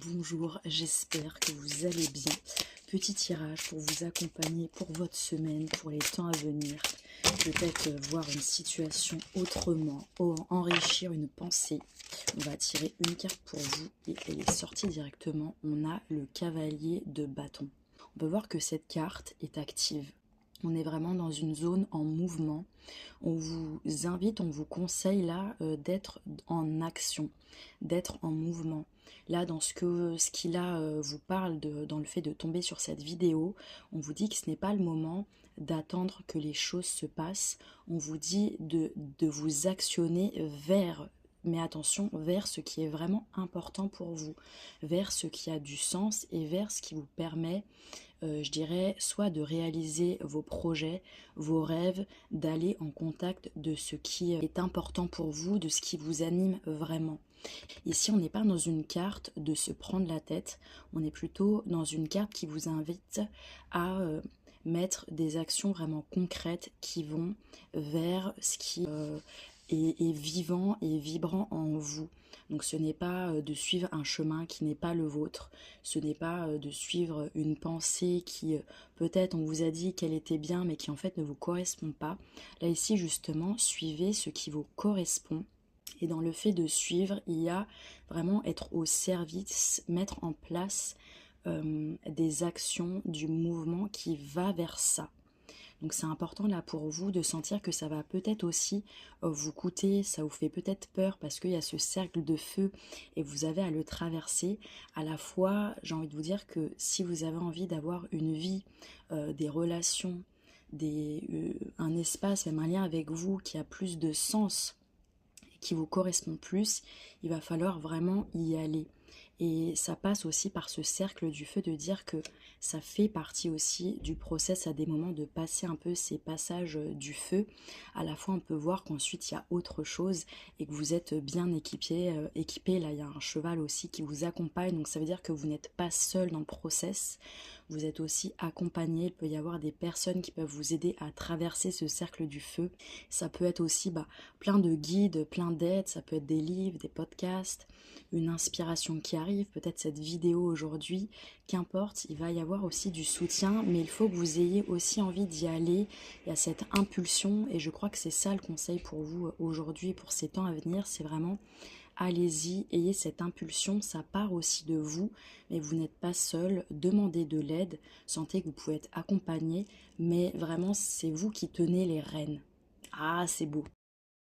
Bonjour, j'espère que vous allez bien. Petit tirage pour vous accompagner pour votre semaine, pour les temps à venir. Peut-être voir une situation autrement, enrichir une pensée. On va tirer une carte pour vous et elle est sortie directement. On a le cavalier de bâton. On peut voir que cette carte est active. On est vraiment dans une zone en mouvement. On vous invite, on vous conseille là d'être en action, d'être en mouvement. Là, dans ce qu'il vous parle dans le fait de tomber sur cette vidéo, on vous dit que ce n'est pas le moment d'attendre que les choses se passent. On vous dit de vous actionner vers, mais attention, vers ce qui est vraiment important pour vous, vers ce qui a du sens et vers ce qui vous permet je dirais, soit de réaliser vos projets, vos rêves, d'aller en contact de ce qui est important pour vous, de ce qui vous anime vraiment. Ici, on n'est pas dans une carte de se prendre la tête, on est plutôt dans une carte qui vous invite à mettre des actions vraiment concrètes qui vont vers ce qui est vivant et vibrant en vous. Donc ce n'est pas de suivre un chemin qui n'est pas le vôtre, ce n'est pas de suivre une pensée qui peut-être on vous a dit qu'elle était bien mais qui en fait ne vous correspond pas. Là ici justement, suivez ce qui vous correspond. Et dans le fait de suivre, il y a vraiment être au service, mettre en place des actions du mouvement qui va vers ça. Donc c'est important là pour vous de sentir que ça va peut-être aussi vous coûter, ça vous fait peut-être peur parce qu'il y a ce cercle de feu et vous avez à le traverser. À la fois, j'ai envie de vous dire que si vous avez envie d'avoir une vie, des relations, un espace, même un lien avec vous qui a plus de sens, qui vous correspond plus, il va falloir vraiment y aller. Et ça passe aussi par ce cercle du feu de dire que ça fait partie aussi du process à des moments de passer un peu ces passages du feu. À la fois on peut voir qu'ensuite il y a autre chose et que vous êtes bien équipé. Là il y a un cheval aussi qui vous accompagne, donc ça veut dire que vous n'êtes pas seul dans le process. Vous êtes aussi accompagné, il peut y avoir des personnes qui peuvent vous aider à traverser ce cercle du feu. Ça peut être aussi plein de guides, plein d'aides, ça peut être des livres, des podcasts, une inspiration qui arrive, peut-être cette vidéo aujourd'hui, qu'importe, il va y avoir aussi du soutien, mais il faut que vous ayez aussi envie d'y aller. Il y a cette impulsion et je crois que c'est ça le conseil pour vous aujourd'hui, pour ces temps à venir, c'est vraiment allez-y, ayez cette impulsion, ça part aussi de vous, mais vous n'êtes pas seul, demandez de l'aide, sentez que vous pouvez être accompagné, mais vraiment c'est vous qui tenez les rênes. Ah, c'est beau.